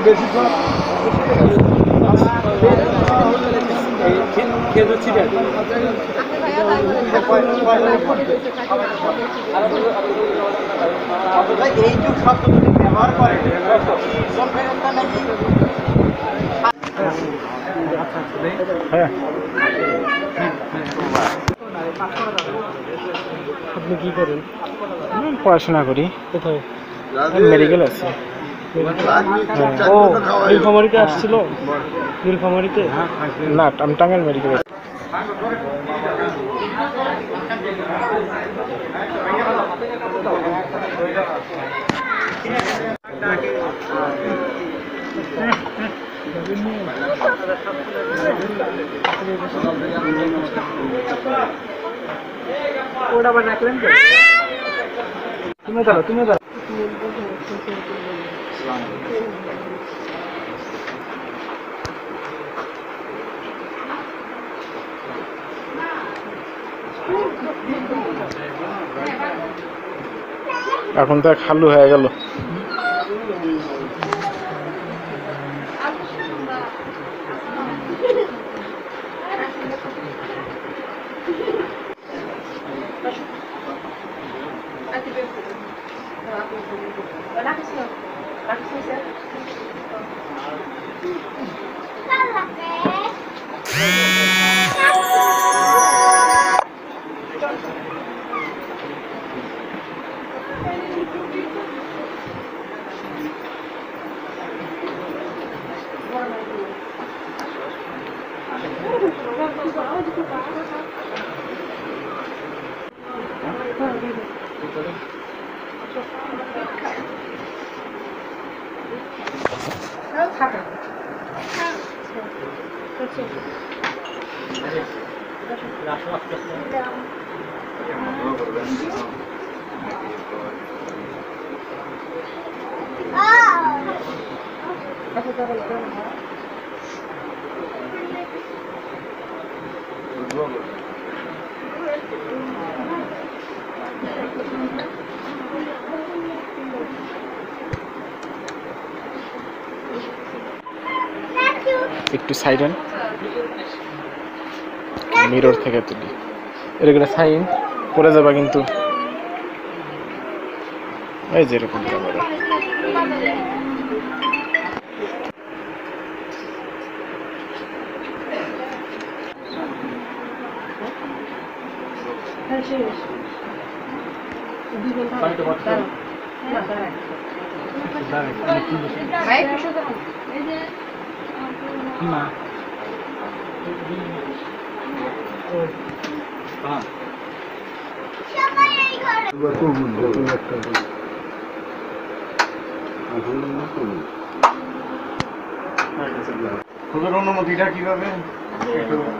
এইটুক শব্দ ব্যবহার করে নাকি হ্যাঁ আপনি কি করেন? পড়াশোনা করি। কোথায়? মেডিকেল আছে। ও নীলফামারীতে আসছিল? নীলফামারীতে না, আমি টাঙ্গাইল মেডিকেল। ওটা আবার রাখলেন তো? তুমি দাঁড়াও, তুমি দাঁড়াও। এখন তো খালু হয়ে গেল। একটু সাইডেন মিরর থেকে তুলি। এরকম সাইন পরে যাবা কিন্তু এই যে এরকম ক্যামেরা। খুদের অনুমতিটা কিভাবে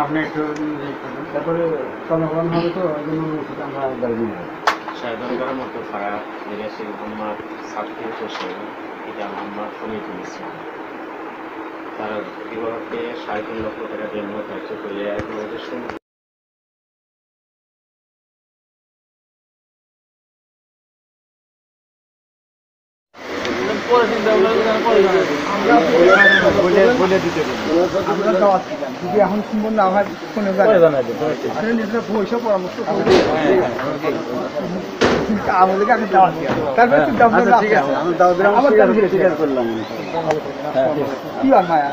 আপনি একটু তারপরে জনগণ হবে তো আমরা গাড়ি নিয়ে সাধারণ মতো ভাড়া নিরাশি মোহাম্মদ সাকিব হোসেন এটা মোহাম্মদ ফরিদুল ইসলাম তারা বিবাহকে 3.5 লক্ষ টাকা দেওয়ার মতো ধার্য করে এখন ওদের সঙ্গে যদি এখন সুন্দর না হয় ফোনে নিজেরা বসে পরামর্শ আমাদেরকে আগে দেওয়া করলাম কি আর মায়া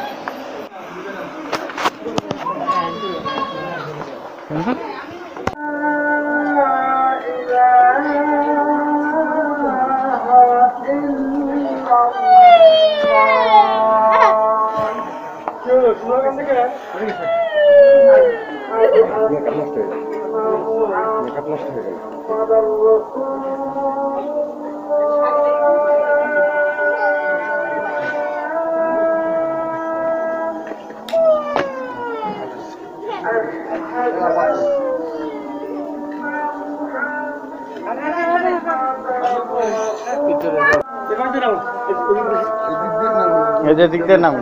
দিক দিয়ে নাম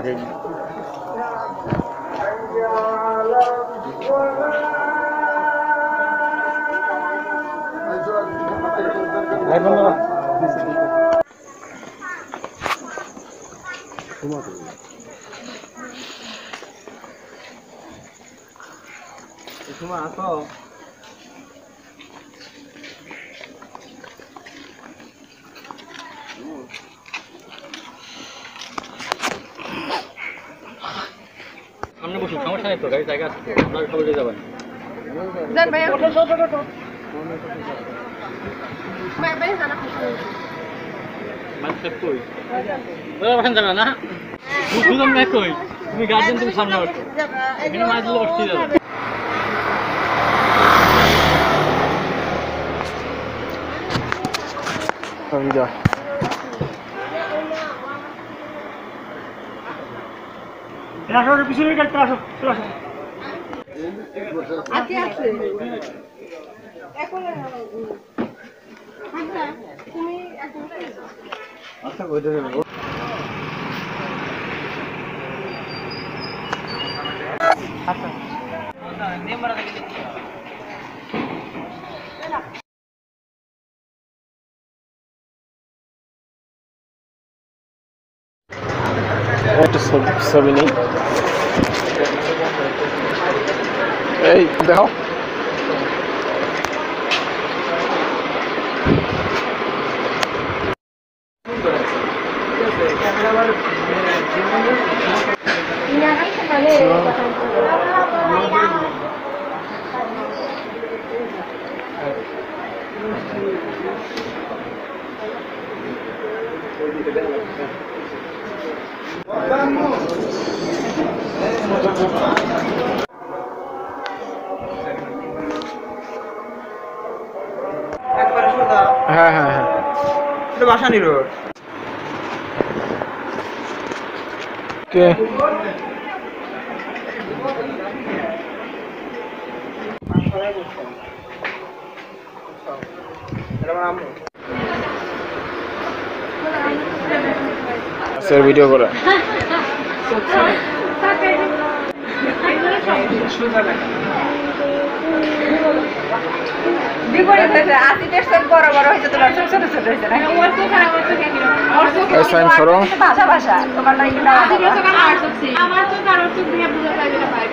সময় আসো সামনে বসুন, সমস্যা নেই তো, গাড়ি জায়গা আছে তো, আপনারা সবাই যাবেন। যান ভাইয়া ভাই জানা মাঝখানে কই? ওরা বাসান যাবে না? দুজন না কই? তুমি গার্জেন, তুমি সামনে বসো। এখানে মাছ দিলে বসতে যাবে। সুবিধা আসো পিছনে গাড়িতে আসো চলে আসো আছে আছে এখন আচ্ছা তুমি এখন আচ্ছা কইতে দেব একটা ছবি নেই। এই দেখো একবারে সোজা হ্যাঁ হ্যাঁ হ্যাঁ এটা বাসানি রোড কে স্যার ভিডিও করা বিপরীত হয়েছে 80% বড় বড় হয়েছে, তোমার ছোট ছোট ছোট হয়েছে না? এই সাইন সরো ভাষা ভাষা তোমার নাই আমার তো কারোর চোখ দিয়ে বুঝা যায় না ভাই।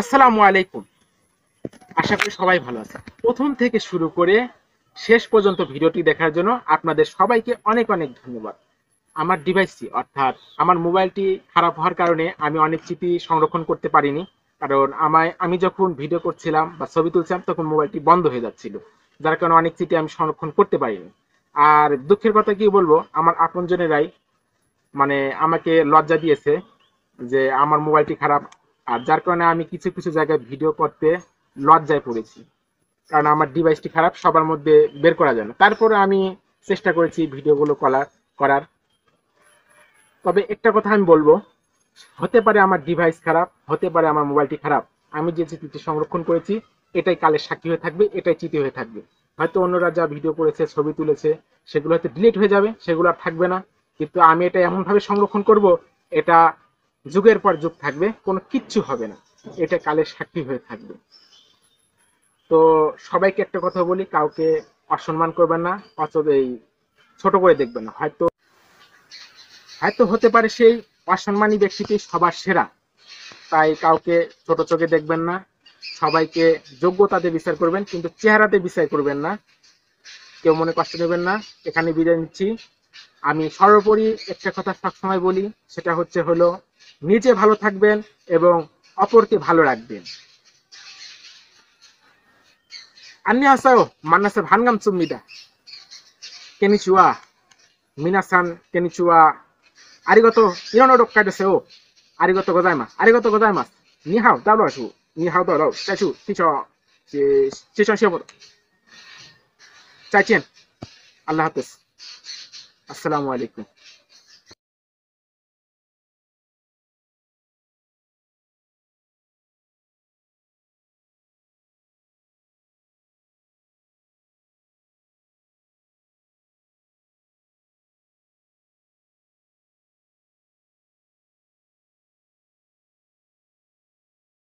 আসসালামু আলাইকুম। আশা করি সবাই ভালো আছে। প্রথম থেকে শুরু করে শেষ পর্যন্ত ভিডিওটি দেখার জন্য আপনাদের সবাইকে অনেক অনেক ধন্যবাদ। আমার ডিভাইসটি অর্থাৎ আমার মোবাইলটি খারাপ হওয়ার কারণে আমি অনেক স্মৃতি সংরক্ষণ করতে পারিনি, কারণ আমি যখন ভিডিও করছিলাম বা ছবি তুলছিলাম তখন মোবাইলটি বন্ধ হয়ে যাচ্ছিল, যার কারণে অনেক স্মৃতি আমি সংরক্ষণ করতে পারিনি। আর দুঃখের কথা কি বলবো, আমার আপনজনেরাই মানে আমাকে লজ্জা দিয়েছে যে আমার মোবাইলটি খারাপ, আর যার কারণে আমি কিছু কিছু জায়গায় ভিডিও করতে লজ্জায় পড়েছি, কারণ আমার ডিভাইসটি খারাপ, সবার মধ্যে বের করা যায় না। তারপরে আমি চেষ্টা করেছি ভিডিওগুলো করার। তবে একটা কথা আমি বলবো, হতে পারে আমার ডিভাইস খারাপ, হতে পারে আমার মোবাইলটি খারাপ, আমি যে স্মৃতি সংরক্ষণ করেছি এটাই কালের সাক্ষী হয়ে থাকবে, এটাই স্মৃতি হয়ে থাকবে। হয়তো অন্যরা যা ভিডিও করেছে, ছবি তুলেছে, সেগুলো হয়তো ডিলিট হয়ে যাবে, সেগুলো আর থাকবে না, কিন্তু আমি এটা এমন ভাবে সংরক্ষণ করব, এটা যুগের পর যুগ থাকবে, কোনো কিচ্ছু হবে না, এটা কালের সাক্ষী হয়ে থাকবে। তো সবাইকে একটা কথা বলি, কাউকে অসম্মান করবেন না, এই ছোট করে দেখবেন না। হয়তো হয়তো হতে পারে সেই অসম্মানী ব্যক্তিটি সবার সেরা, তাই কাউকে ছোট চোখে দেখবেন না, সবাইকে যোগ্যতাতে বিচার করবেন, কিন্তু চেহারাতে বিচার করবেন না। কেউ মনে কষ্ট নেবেন না। এখানে বিদায় নিচ্ছি। আমি সর্বোপরি একটা কথা সবসময় বলি, সেটা হলো নিজে ভালো থাকবেন এবং অপরকে ভালো রাখবেন। 안녕하세요. 만나서 반갑습니다. konnichiwa. minasan konnichiwa. 아리가또 일어나도록 가주세요. 아리가또 고자이마스. 아리가또 고자이마스. 니하오 다로슈. 니하오 다로. 자슈 티처. 시션 시어보다. 再见. আল্লাহ হাফেজ। আসসালামু আলাইকুম।